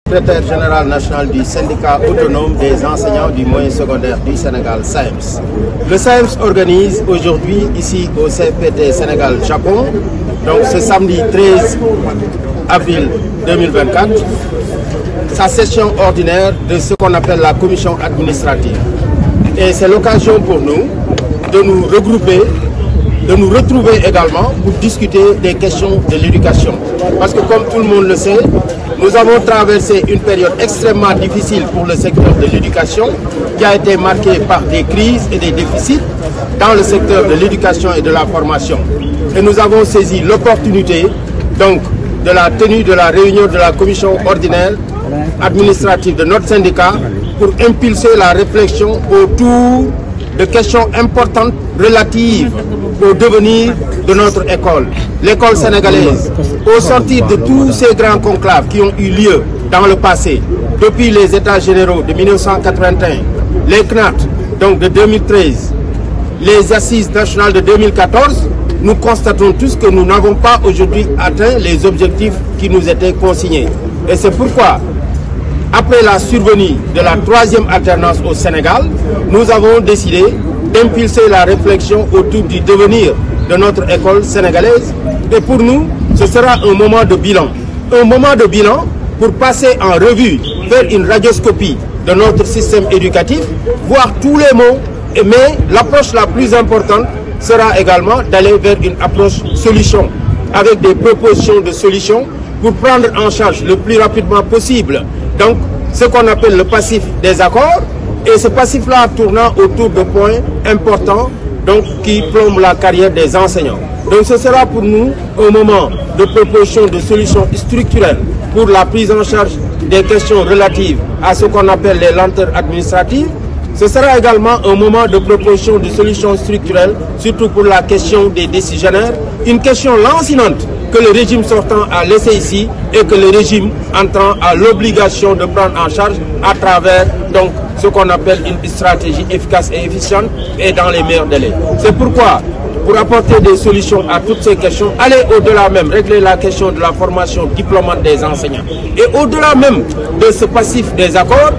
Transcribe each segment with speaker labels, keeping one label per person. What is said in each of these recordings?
Speaker 1: Secrétaire général national du syndicat autonome des enseignants du moyen secondaire du Sénégal, SAEMS. Le SAEMS organise aujourd'hui, ici au CFPT Sénégal-Japon, donc ce samedi 13 avril 2024, sa session ordinaire de ce qu'on appelle la commission administrative. Et c'est l'occasion pour nous de nous regrouper, de nous retrouver également pour discuter des questions de l'éducation. Parce que comme tout le monde le sait, nous avons traversé une période extrêmement difficile pour le secteur de l'éducation qui a été marquée par des crises et des déficits dans le secteur de l'éducation et de la formation. Et nous avons saisi l'opportunité donc de la tenue de la réunion de la commission ordinaire administrative de notre syndicat pour impulser la réflexion autour de questions importantes relatives au devenir de notre école, l'école sénégalaise. Au sortir de tous ces grands conclaves qui ont eu lieu dans le passé, depuis les États généraux de 1981, les CNAT donc de 2013, les assises nationales de 2014, nous constatons tous que nous n'avons pas aujourd'hui atteint les objectifs qui nous étaient consignés. Et c'est pourquoi, après la survenue de la troisième alternance au Sénégal, nous avons décidé d'impulser la réflexion autour du devenir de notre école sénégalaise. Et pour nous, ce sera un moment de bilan. Un moment de bilan pour passer en revue, faire une radioscopie de notre système éducatif, voir tous les mots, mais l'approche la plus importante sera également d'aller vers une approche solution, avec des propositions de solutions pour prendre en charge le plus rapidement possible donc ce qu'on appelle le passif des accords, et ce passif-là tournant autour de points importants donc, qui plombent la carrière des enseignants. Donc ce sera pour nous un moment de proposition de solutions structurelles pour la prise en charge des questions relatives à ce qu'on appelle les lenteurs administratives. Ce sera également un moment de proposition de solutions structurelles, surtout pour la question des décisionnaires, une question lancinante que le régime sortant a laissé ici et que le régime entrant a l'obligation de prendre en charge à travers donc, ce qu'on appelle une stratégie efficace et efficiente et dans les meilleurs délais. C'est pourquoi, pour apporter des solutions à toutes ces questions, aller au-delà même, régler la question de la formation diplômante des enseignants. Et au-delà même de ce passif des accords,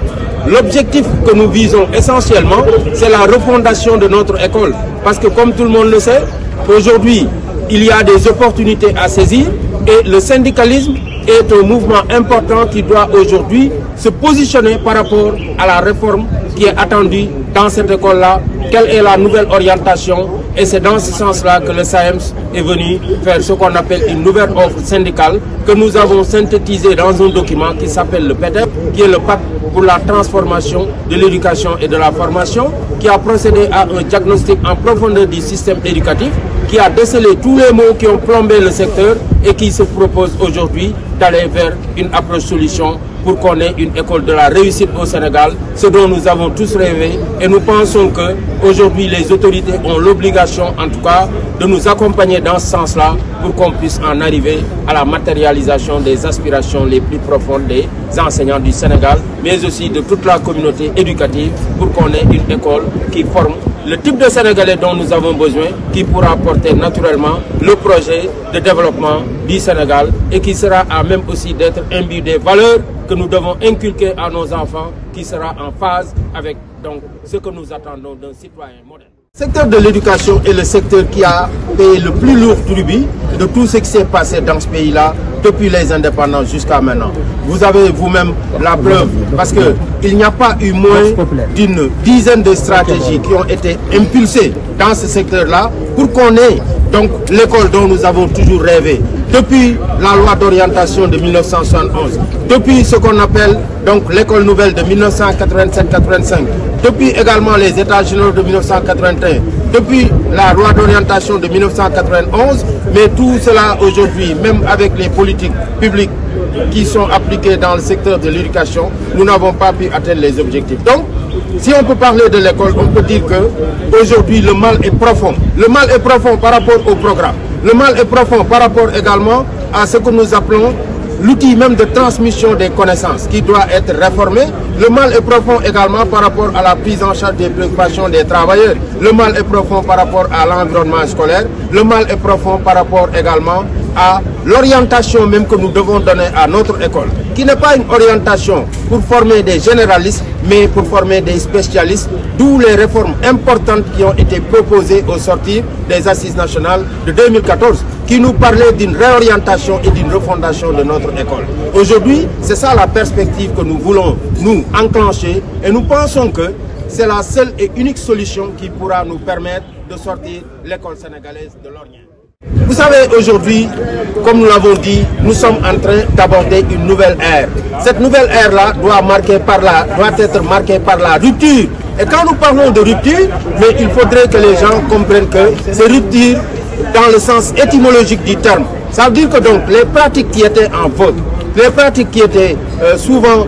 Speaker 1: l'objectif que nous visons essentiellement, c'est la refondation de notre école. Parce que comme tout le monde le sait, aujourd'hui, il y a des opportunités à saisir et le syndicalisme est un mouvement important qui doit aujourd'hui se positionner par rapport à la réforme qui est attendue dans cette école-là. Quelle est la nouvelle orientation? Et c'est dans ce sens-là que le SAEMS est venu faire ce qu'on appelle une nouvelle offre syndicale que nous avons synthétisée dans un document qui s'appelle le PETEP, qui est le pacte pour la transformation de l'éducation et de la formation, qui a procédé à un diagnostic en profondeur du système éducatif, qui a décelé tous les maux qui ont plombé le secteur et qui se propose aujourd'hui d'aller vers une approche solution pour qu'on ait une école de la réussite au Sénégal, ce dont nous avons tous rêvé. Et nous pensons qu'aujourd'hui, les autorités ont l'obligation, en tout cas, de nous accompagner dans ce sens-là pour qu'on puisse en arriver à la matérialisation des aspirations les plus profondes des enseignants du Sénégal, mais aussi de toute la communauté éducative pour qu'on ait une école qui forme le type de Sénégalais dont nous avons besoin, qui pourra porter naturellement le projet de développement du Sénégal et qui sera à même aussi d'être imbu des valeurs que nous devons inculquer à nos enfants, qui sera en phase avec donc, ce que nous attendons d'un citoyen moderne. Le secteur de l'éducation est le secteur qui a payé le plus lourd tribut de tout ce qui s'est passé dans ce pays-là depuis les indépendances jusqu'à maintenant. Vous avez vous-même la preuve parce qu'il n'y a pas eu moins d'une dizaine de stratégies qui ont été impulsées dans ce secteur-là pour qu'on ait donc l'école dont nous avons toujours rêvé. Depuis la loi d'orientation de 1971, depuis ce qu'on appelle donc l'école nouvelle de 1987-85, depuis également les États généraux de 1981, depuis la loi d'orientation de 1991, mais tout cela aujourd'hui, même avec les politiques publiques qui sont appliquées dans le secteur de l'éducation, nous n'avons pas pu atteindre les objectifs. Donc, si on peut parler de l'école, on peut dire qu'aujourd'hui le mal est profond. Le mal est profond par rapport au programme. Le mal est profond par rapport également à ce que nous appelons l'outil même de transmission des connaissances qui doit être réformé. Le mal est profond également par rapport à la prise en charge des préoccupations des travailleurs. Le mal est profond par rapport à l'environnement scolaire. Le mal est profond par rapport également à l'orientation même que nous devons donner à notre école, qui n'est pas une orientation pour former des généralistes, mais pour former des spécialistes, d'où les réformes importantes qui ont été proposées au sortir des Assises nationales de 2014, qui nous parlaient d'une réorientation et d'une refondation de notre école. Aujourd'hui, c'est ça la perspective que nous voulons nous enclencher, et nous pensons que c'est la seule et unique solution qui pourra nous permettre de sortir l'école sénégalaise de l'ornière. Vous savez, aujourd'hui, comme nous l'avons dit, nous sommes en train d'aborder une nouvelle ère. Cette nouvelle ère-là doit être marquée par la rupture. Et quand nous parlons de rupture, mais il faudrait que les gens comprennent que c'est rupture dans le sens étymologique du terme. Ça veut dire que donc les pratiques qui étaient en vogue, les pratiques qui étaient souvent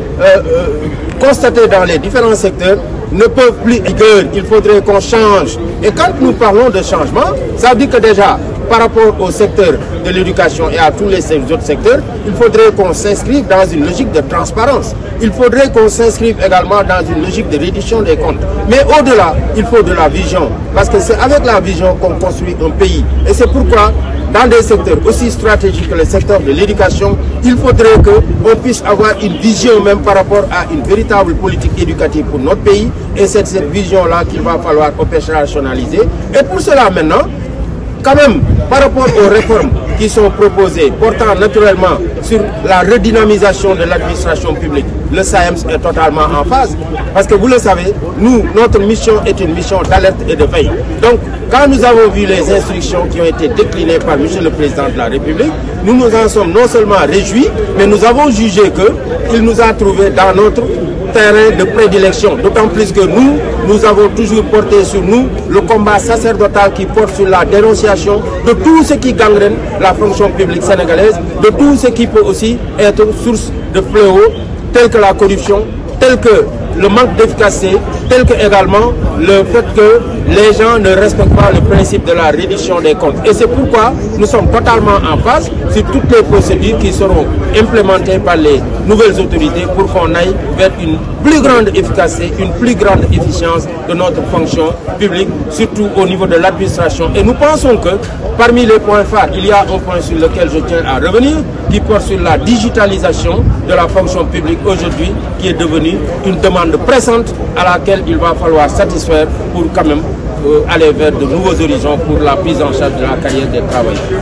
Speaker 1: constatées dans les différents secteurs, ne peuvent plus rigueur. Il faudrait qu'on change. Et quand nous parlons de changement, ça veut dire que déjà, par rapport au secteur de l'éducation et à tous les autres secteurs, il faudrait qu'on s'inscrive dans une logique de transparence. Il faudrait qu'on s'inscrive également dans une logique de réduction des comptes. Mais au-delà, il faut de la vision. Parce que c'est avec la vision qu'on construit un pays. Et c'est pourquoi, dans des secteurs aussi stratégiques que le secteur de l'éducation, il faudrait qu'on puisse avoir une vision même par rapport à une véritable politique éducative pour notre pays. Et c'est cette vision-là qu'il va falloir opérationnaliser. Et pour cela maintenant, quand même, par rapport aux réformes qui sont proposées, portant naturellement sur la redynamisation de l'administration publique, le SAEMS est totalement en phase. Parce que vous le savez, nous, notre mission est une mission d'alerte et de veille. Donc, quand nous avons vu les instructions qui ont été déclinées par M. le Président de la République, nous nous en sommes non seulement réjouis, mais nous avons jugé qu'il nous a trouvés dans notre terrain de prédilection. D'autant plus que nous avons toujours porté sur nous le combat sacerdotal qui porte sur la dénonciation de tout ce qui gangrène la fonction publique sénégalaise, de tout ce qui peut aussi être source de fléaux, tels que la corruption, tel que le manque d'efficacité, tel que également le fait que les gens ne respectent pas le principe de la reddition des comptes. Et c'est pourquoi nous sommes totalement en phase sur toutes les procédures qui seront implémentées par les nouvelles autorités pour qu'on aille vers une plus grande efficacité, une plus grande efficience de notre fonction publique, surtout au niveau de l'administration. Et nous pensons que parmi les points phares, il y a un point sur lequel je tiens à revenir, qui porte sur la digitalisation de la fonction publique aujourd'hui, qui est devenue une demande pressante à laquelle il va falloir satisfaire pour quand même aller vers de nouveaux horizons pour la prise en charge de la carrière des travailleurs.